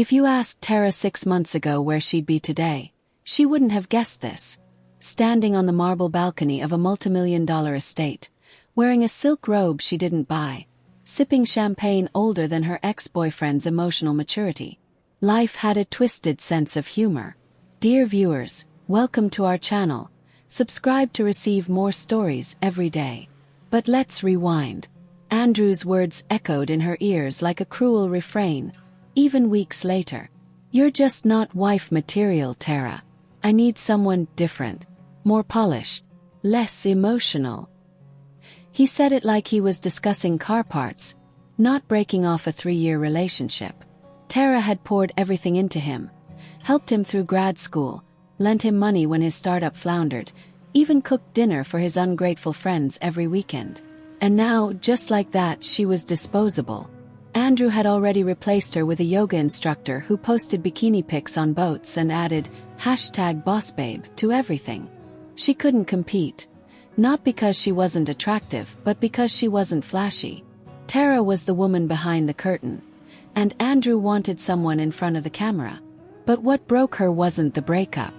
If you asked Tara 6 months ago where she'd be today, she wouldn't have guessed this. Standing on the marble balcony of a multimillion-dollar estate, wearing a silk robe she didn't buy, sipping champagne older than her ex-boyfriend's emotional maturity. Life had a twisted sense of humor. Dear viewers, welcome to our channel. Subscribe to receive more stories every day. But let's rewind. Andrew's words echoed in her ears like a cruel refrain, even weeks later. You're just not wife material, Tara. I need someone different, more polished, less emotional. He said it like he was discussing car parts, not breaking off a 3-year relationship. Tara had poured everything into him, helped him through grad school, lent him money when his startup floundered, even cooked dinner for his ungrateful friends every weekend. And now, just like that, she was disposable. Andrew had already replaced her with a yoga instructor who posted bikini pics on boats and added #bossbabe to everything. She couldn't compete. Not because she wasn't attractive, but because she wasn't flashy. Tara was the woman behind the curtain, and Andrew wanted someone in front of the camera. But what broke her wasn't the breakup.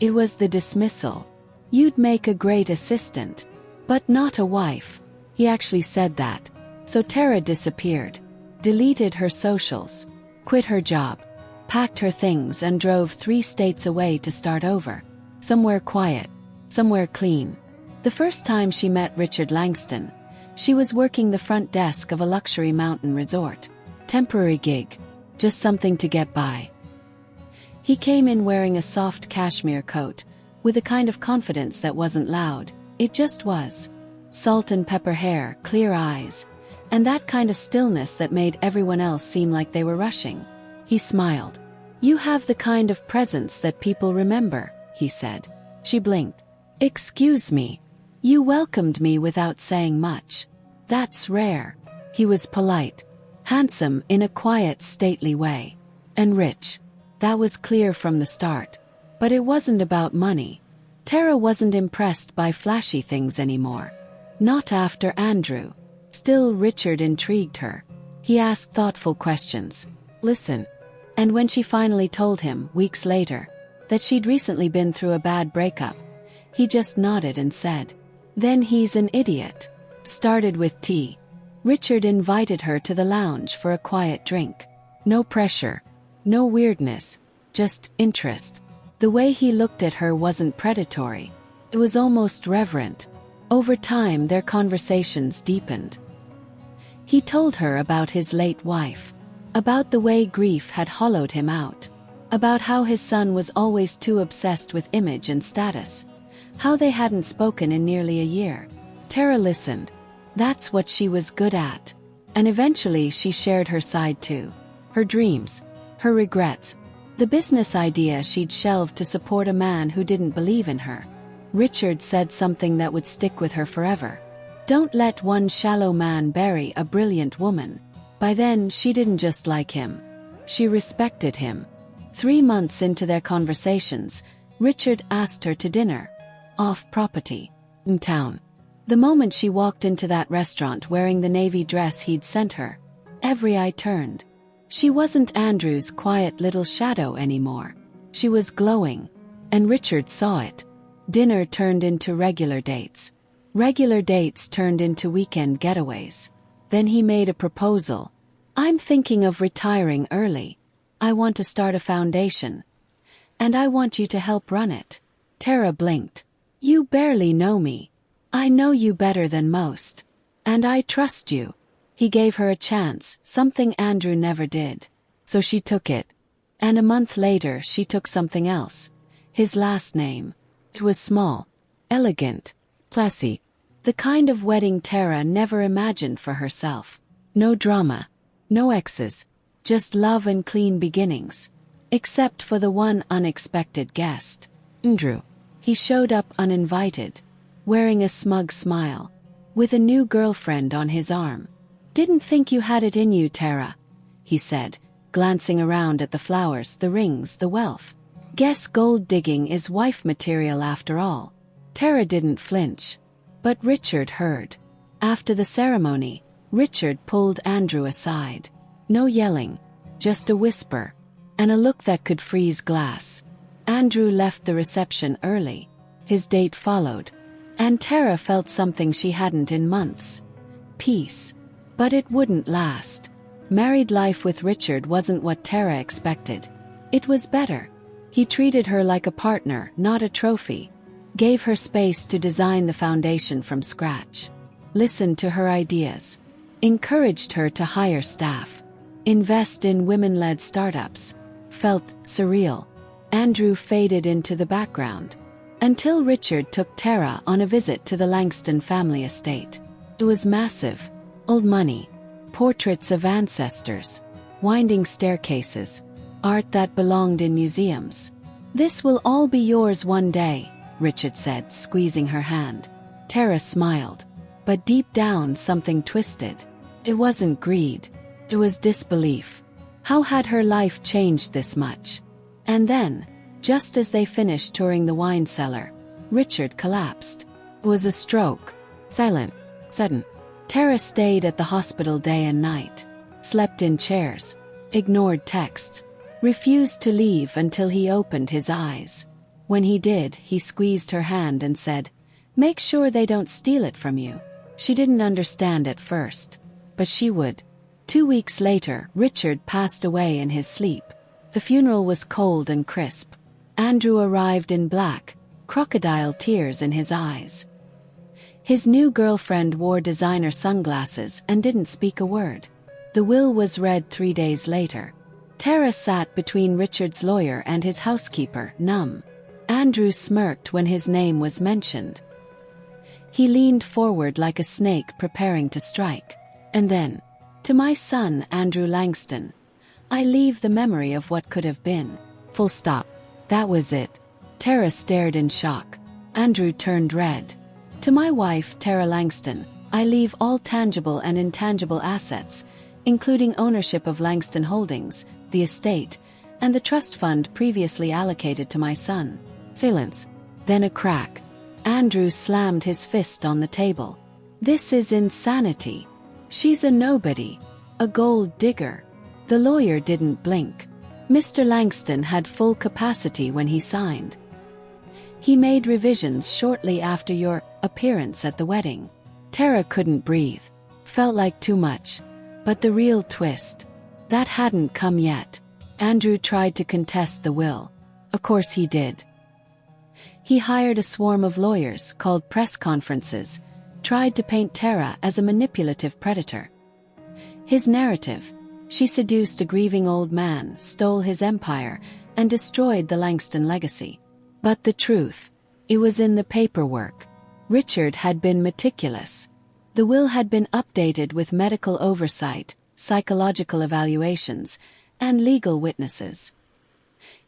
It was the dismissal. You'd make a great assistant, but not a wife. He actually said that. So Tara disappeared, deleted her socials, quit her job, packed her things and drove 3 states away to start over. Somewhere quiet, somewhere clean. The first time she met Richard Langston, she was working the front desk of a luxury mountain resort. Temporary gig, just something to get by. He came in wearing a soft cashmere coat, with a kind of confidence that wasn't loud, it just was. Salt and pepper hair, clear eyes, and that kind of stillness that made everyone else seem like they were rushing. He smiled. You have the kind of presence that people remember, he said. She blinked. Excuse me. You welcomed me without saying much. That's rare. He was polite, handsome in a quiet, stately way. And rich. That was clear from the start. But it wasn't about money. Tara wasn't impressed by flashy things anymore. Not after Andrew. Still, Richard intrigued her. He asked thoughtful questions. Listen. And when she finally told him, weeks later, that she'd recently been through a bad breakup, he just nodded and said, "Then he's an idiot." Started with tea. Richard invited her to the lounge for a quiet drink. No pressure. No weirdness. Just interest. The way he looked at her wasn't predatory. It was almost reverent. Over time, their conversations deepened. He told her about his late wife, about the way grief had hollowed him out, about how his son was always too obsessed with image and status, how they hadn't spoken in nearly a year. Tara listened. That's what she was good at. And eventually she shared her side too. Her dreams, her regrets, the business idea she'd shelved to support a man who didn't believe in her. Richard said something that would stick with her forever. Don't let one shallow man bury a brilliant woman. By then, she didn't just like him. She respected him. 3 months into their conversations, Richard asked her to dinner. Off-property. In town. The moment she walked into that restaurant wearing the navy dress he'd sent her, every eye turned. She wasn't Andrew's quiet little shadow anymore. She was glowing. And Richard saw it. Dinner turned into regular dates. Regular dates turned into weekend getaways. Then he made a proposal. I'm thinking of retiring early. I want to start a foundation. And I want you to help run it. Tara blinked. You barely know me. I know you better than most. And I trust you. He gave her a chance, something Andrew never did. So she took it. And a month later she took something else. His last name. It was small, elegant, classy. The kind of wedding Tara never imagined for herself. No drama. No exes. Just love and clean beginnings. Except for the one unexpected guest. Andrew. He showed up uninvited, wearing a smug smile, with a new girlfriend on his arm. Didn't think you had it in you, Tara, he said, glancing around at the flowers, the rings, the wealth. Guess gold digging is wife material after all. Tara didn't flinch. But Richard heard. After the ceremony, Richard pulled Andrew aside. No yelling, just a whisper. and a look that could freeze glass. Andrew left the reception early. His date followed, and Tara felt something she hadn't in months. Peace. But it wouldn't last. Married life with Richard wasn't what Tara expected. It was better. He treated her like a partner, not a trophy. Gave her space to design the foundation from scratch. Listened to her ideas. Encouraged her to hire staff. Invest in women-led startups. Felt surreal. Andrew faded into the background. Until Richard took Tara on a visit to the Langston family estate. It was massive. Old money. Portraits of ancestors. Winding staircases. Art that belonged in museums. "This will all be yours one day," Richard said, squeezing her hand. Tara smiled. But deep down something twisted. It wasn't greed. It was disbelief. How had her life changed this much? And then, just as they finished touring the wine cellar, Richard collapsed. It was a stroke. Silent. Sudden. Tara stayed at the hospital day and night. Slept in chairs. Ignored texts. Refused to leave until he opened his eyes. When he did, he squeezed her hand and said, "Make sure they don't steal it from you." She didn't understand at first. But she would. 2 weeks later, Richard passed away in his sleep. The funeral was cold and crisp. Andrew arrived in black, crocodile tears in his eyes. His new girlfriend wore designer sunglasses and didn't speak a word. The will was read 3 days later. Tara sat between Richard's lawyer and his housekeeper, numb. Andrew smirked when his name was mentioned. He leaned forward like a snake preparing to strike. And then, "To my son, Andrew Langston, I leave the memory of what could have been. Full stop." That was it. Tara stared in shock. Andrew turned red. "To my wife, Tara Langston, I leave all tangible and intangible assets, including ownership of Langston Holdings, the estate, and the trust fund previously allocated to my son." Silence. Then a crack. Andrew slammed his fist on the table. "This is insanity. She's a nobody. A gold digger." The lawyer didn't blink. Mr. Langston had full capacity when he signed. "He made revisions shortly after your appearance at the wedding." Tara couldn't breathe. Felt like too much. But the real twist. That hadn't come yet. Andrew tried to contest the will. Of course he did. He hired a swarm of lawyers, called press conferences, tried to paint Tara as a manipulative predator. His narrative: she seduced a grieving old man, stole his empire, and destroyed the Langston legacy. But the truth, it was in the paperwork. Richard had been meticulous. The will had been updated with medical oversight, psychological evaluations, and legal witnesses.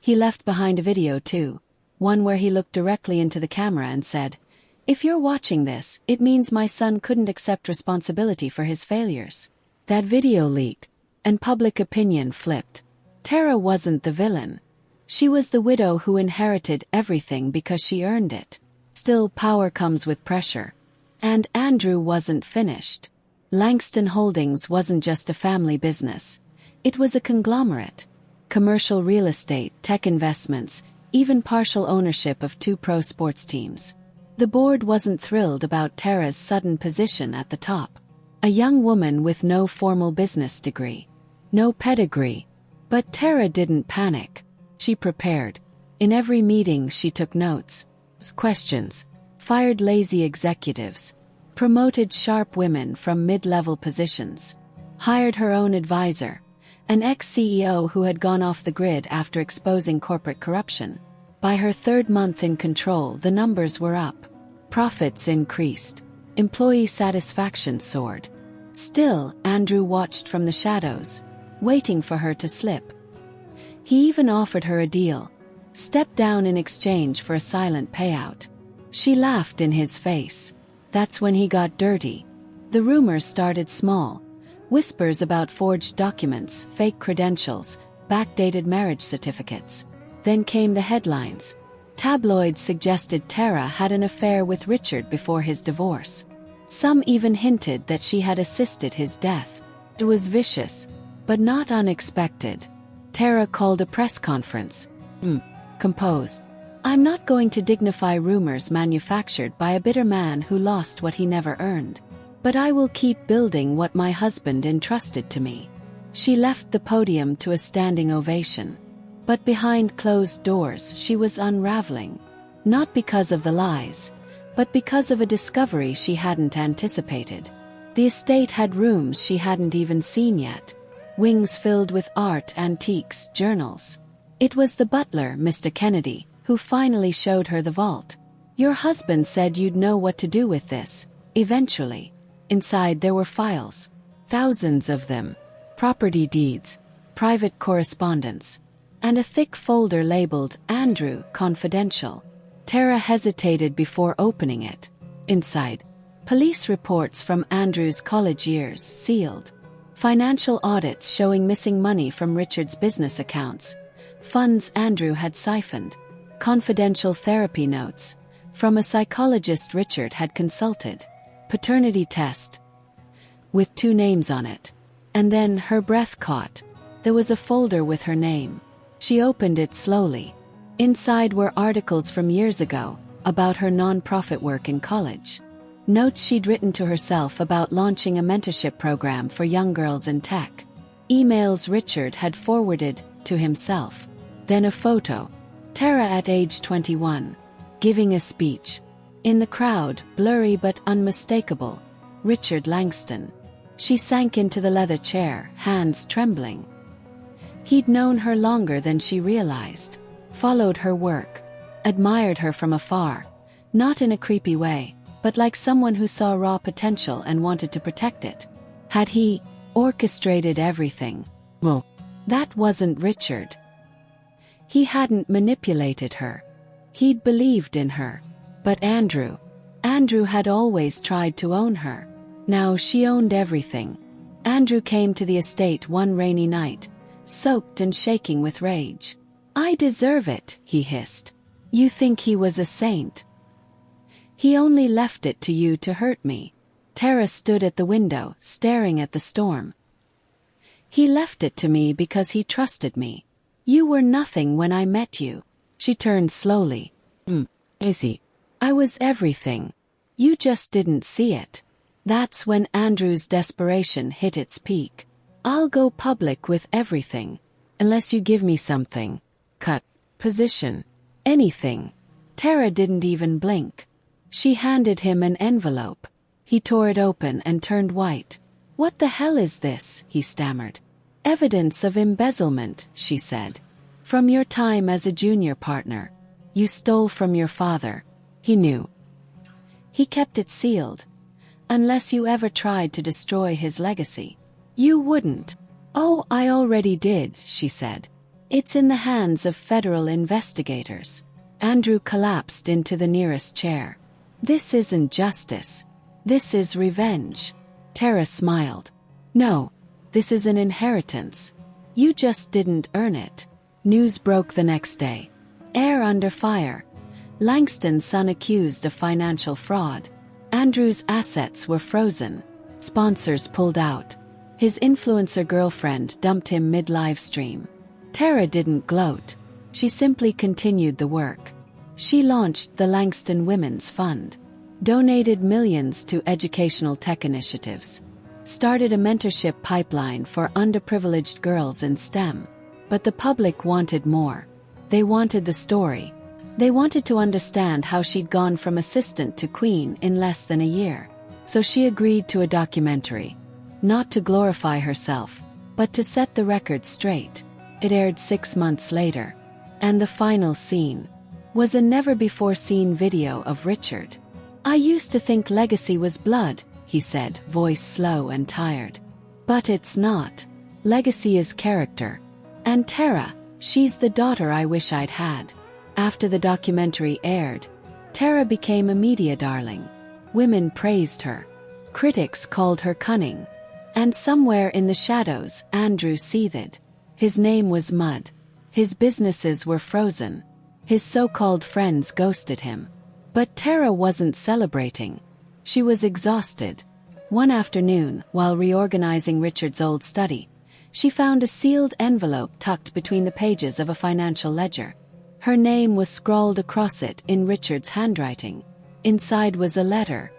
He left behind a video too, one where he looked directly into the camera and said, "If you're watching this, it means my son couldn't accept responsibility for his failures." That video leaked, and public opinion flipped. Tara wasn't the villain. She was the widow who inherited everything because she earned it. Still, power comes with pressure. And Andrew wasn't finished. Langston Holdings wasn't just a family business. It was a conglomerate. Commercial real estate, tech investments, even partial ownership of 2 pro sports teams. The board wasn't thrilled about Tara's sudden position at the top. A young woman with no formal business degree. No pedigree. But Tara didn't panic. She prepared. In every meeting she took notes. Questions. Fired lazy executives. Promoted sharp women from mid-level positions. Hired her own advisor. An ex-CEO who had gone off the grid after exposing corporate corruption. By her 3rd month in control, the numbers were up. Profits increased. Employee satisfaction soared. Still, Andrew watched from the shadows, waiting for her to slip. He even offered her a deal. Step down in exchange for a silent payout. She laughed in his face. That's when he got dirty. The rumors started small. Whispers about forged documents, fake credentials, backdated marriage certificates. Then came the headlines. Tabloids suggested Tara had an affair with Richard before his divorce. Some even hinted that she had assisted his death. It was vicious, but not unexpected. Tara called a press conference. Composed. I'm not going to dignify rumors manufactured by a bitter man who lost what he never earned. But I will keep building what my husband entrusted to me. She left the podium to a standing ovation. But behind closed doors she was unraveling. Not because of the lies, but because of a discovery she hadn't anticipated. The estate had rooms she hadn't even seen yet. Wings filled with art, antiques, journals. It was the butler, Mr. Kennedy, who finally showed her the vault. Your husband said you'd know what to do with this, eventually. Inside there were files. Thousands of them. Property deeds, private correspondence, and a thick folder labeled Andrew Confidential. Tara hesitated before opening it. Inside, police reports from Andrew's college years, sealed. Financial audits showing missing money from Richard's business accounts. Funds Andrew had siphoned. Confidential therapy notes from a psychologist Richard had consulted. Paternity test with 2 names on it. And then her breath caught. There was a folder with her name. She opened it slowly. Inside were articles from years ago about her non-profit work in college. Notes she'd written to herself about launching a mentorship program for young girls in tech. Emails Richard had forwarded to himself. Then a photo. Tara at age 21, giving a speech. In the crowd, blurry but unmistakable, Richard Langston. She sank into the leather chair, hands trembling. He'd known her longer than she realized. Followed her work. Admired her from afar. Not in a creepy way, but like someone who saw raw potential and wanted to protect it. Had he orchestrated everything? Well, that wasn't Richard. He hadn't manipulated her. He'd believed in her. But Andrew had always tried to own her. Now she owned everything. Andrew came to the estate one rainy night, soaked and shaking with rage. I deserve it, he hissed. You think he was a saint? He only left it to you to hurt me. Tara stood at the window, staring at the storm. He left it to me because he trusted me. You were nothing when I met you. She turned slowly. Is he? I was everything. You just didn't see it. That's when Andrew's desperation hit its peak. I'll go public with everything. Unless you give me something. Cut. Position. Anything. Tara didn't even blink. She handed him an envelope. He tore it open and turned white. What the hell is this? He stammered. Evidence of embezzlement, she said. From your time as a junior partner. You stole from your father. He knew. He kept it sealed. Unless you ever tried to destroy his legacy. You wouldn't. Oh, I already did, she said. It's in the hands of federal investigators. Andrew collapsed into the nearest chair. This isn't justice. This is revenge. Tara smiled. No, this is an inheritance. You just didn't earn it. News broke the next day. Heir under fire. Langston's son accused of financial fraud. Andrew's assets were frozen. Sponsors pulled out. His influencer girlfriend dumped him mid-live stream. Tara didn't gloat. She simply continued the work. She launched the Langston Women's Fund. Donated millions to educational tech initiatives. Started a mentorship pipeline for underprivileged girls in STEM. But the public wanted more. They wanted the story. They wanted to understand how she'd gone from assistant to queen in less than a year. So she agreed to a documentary. Not to glorify herself, but to set the record straight. It aired 6 months later. And the final scene was a never-before-seen video of Richard. I used to think legacy was blood, he said, voice slow and tired. But it's not. Legacy is character. And Tara, she's the daughter I wish I'd had. After the documentary aired, Tara became a media darling. Women praised her. Critics called her cunning. And somewhere in the shadows, Andrew seethed. His name was mud. His businesses were frozen. His so-called friends ghosted him. But Tara wasn't celebrating. She was exhausted. One afternoon, while reorganizing Richard's old study, She found a sealed envelope tucked between the pages of a financial ledger. Her name was scrawled across it in Richard's handwriting. Inside was a letter.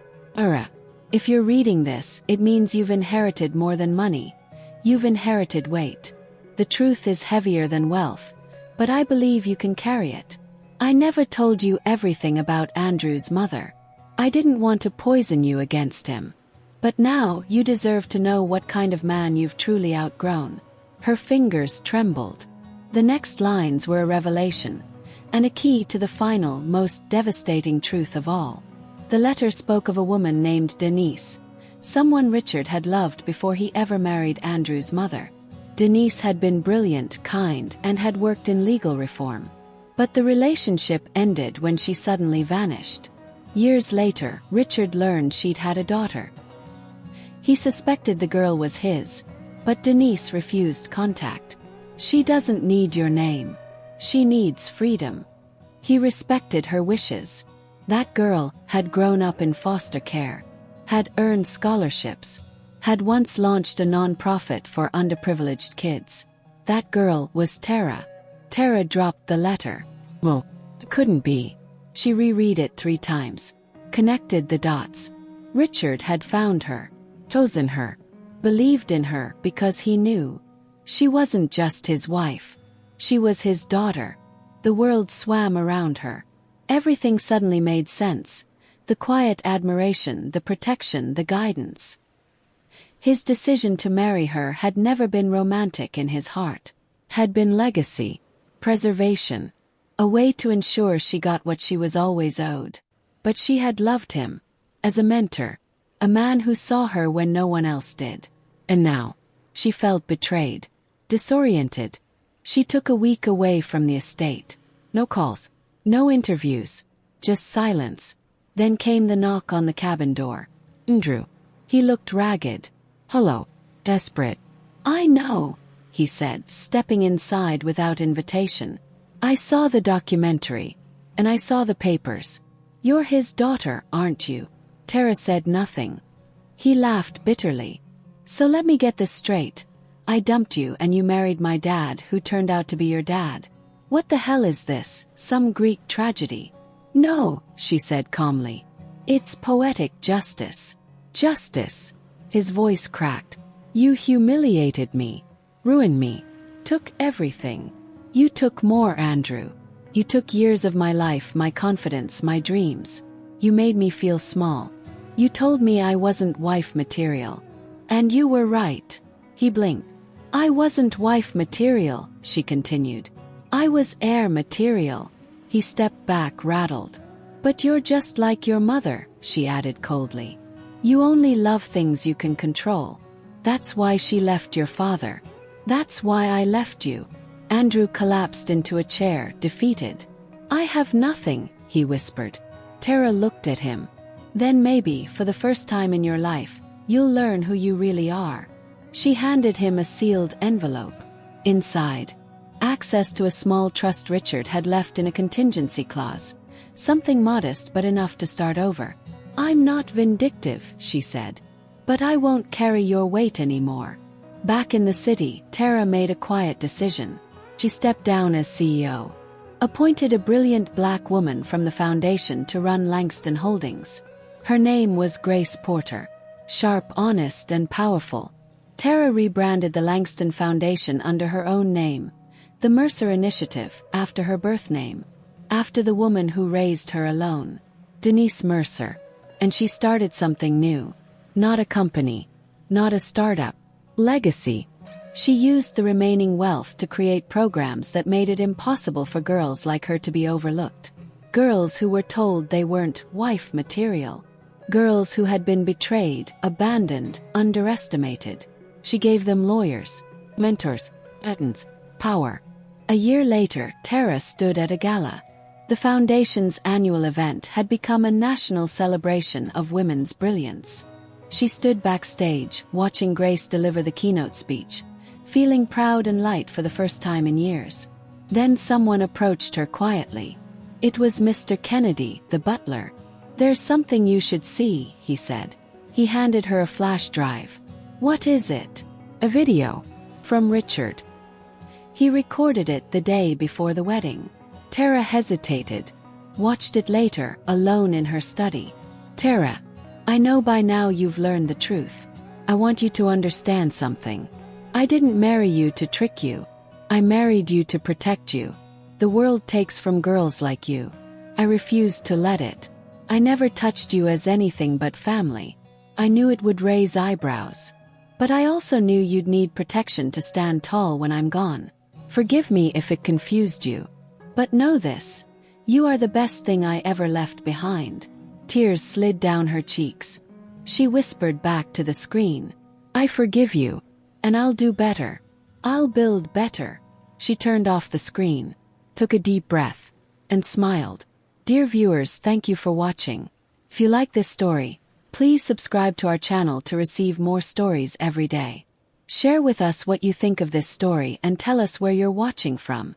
If you're reading this, it means you've inherited more than money. You've inherited weight. The truth is heavier than wealth, but I believe you can carry it. I never told you everything about Andrew's mother. I didn't want to poison you against him. But now you deserve to know what kind of man you've truly outgrown. Her fingers trembled. The next lines were a revelation, and a key to the final, most devastating truth of all. The letter spoke of a woman named Denise, someone Richard had loved before he ever married Andrew's mother. Denise had been brilliant, kind, and had worked in legal reform. But the relationship ended when she suddenly vanished. Years later, Richard learned she'd had a daughter. He suspected the girl was his, but Denise refused contact. She doesn't need your name. She needs freedom. He respected her wishes. That girl had grown up in foster care, had earned scholarships, had once launched a non-profit for underprivileged kids. That girl was Tara. Tara dropped the letter. Well, it couldn't be. She reread it 3 times, connected the dots. Richard had found her, chosen her, believed in her because he knew. She wasn't just his wife. She was his daughter. The world swam around her. Everything suddenly made sense. The quiet admiration, the protection, the guidance. His decision to marry her had never been romantic in his heart. Had been legacy, preservation, a way to ensure she got what she was always owed. But she had loved him, as a mentor, a man who saw her when no one else did. And now, she felt betrayed, disoriented. She took a week away from the estate. No calls, no interviews, just silence. Then came the knock on the cabin door. Andrew. He looked ragged. Hello. Desperate. I know, he said, stepping inside without invitation. I saw the documentary, and I saw the papers. You're his daughter, aren't you? Tara said nothing. He laughed bitterly. So let me get this straight. I dumped you and you married my dad, who turned out to be your dad. What the hell is this, some Greek tragedy? No, she said calmly. It's poetic justice. Justice. His voice cracked. You humiliated me, ruined me, took everything. You took more, Andrew. You took years of my life, my confidence, my dreams. You made me feel small. You told me I wasn't wife material. And you were right. He blinked. I wasn't wife material, she continued. I was heir material. He stepped back, rattled. But you're just like your mother, she added coldly. You only love things you can control. That's why she left your father. That's why I left you. Andrew collapsed into a chair, defeated. I have nothing, he whispered. Tara looked at him. Then maybe, for the first time in your life, you'll learn who you really are. She handed him a sealed envelope. Inside, access to a small trust Richard had left in a contingency clause. Something modest but enough to start over. I'm not vindictive, she said. But I won't carry your weight anymore. Back in the city, Tara made a quiet decision. She stepped down as CEO. Appointed a brilliant black woman from the foundation to run Langston Holdings. Her name was Grace Porter. Sharp, honest, and powerful. Tara rebranded the Langston Foundation under her own name, the Mercer Initiative, after her birth name, after the woman who raised her alone, Denise Mercer. And she started something new. Not a company, not a startup. Legacy. She used the remaining wealth to create programs that made it impossible for girls like her to be overlooked. Girls who were told they weren't wife material. Girls who had been betrayed, abandoned, underestimated. She gave them lawyers, mentors, patents, power. A year later, Tara stood at a gala. The foundation's annual event had become a national celebration of women's brilliance. She stood backstage, watching Grace deliver the keynote speech, feeling proud and light for the first time in years. Then someone approached her quietly. It was Mr. Kennedy, the butler. There's something you should see, he said. He handed her a flash drive. What is it? A video. From Richard. He recorded it the day before the wedding. Tara hesitated, watched it later, alone in her study. Tara, I know by now you've learned the truth. I want you to understand something. I didn't marry you to trick you. I married you to protect you. The world takes from girls like you. I refused to let it. I never touched you as anything but family. I knew it would raise eyebrows. But I also knew you'd need protection to stand tall when I'm gone. Forgive me if it confused you. But know this. You are the best thing I ever left behind. Tears slid down her cheeks. She whispered back to the screen. I forgive you. And I'll do better. I'll build better. She turned off the screen, took a deep breath, and smiled. Dear viewers, thank you for watching. If you like this story, please subscribe to our channel to receive more stories every day. Share with us what you think of this story and tell us where you're watching from.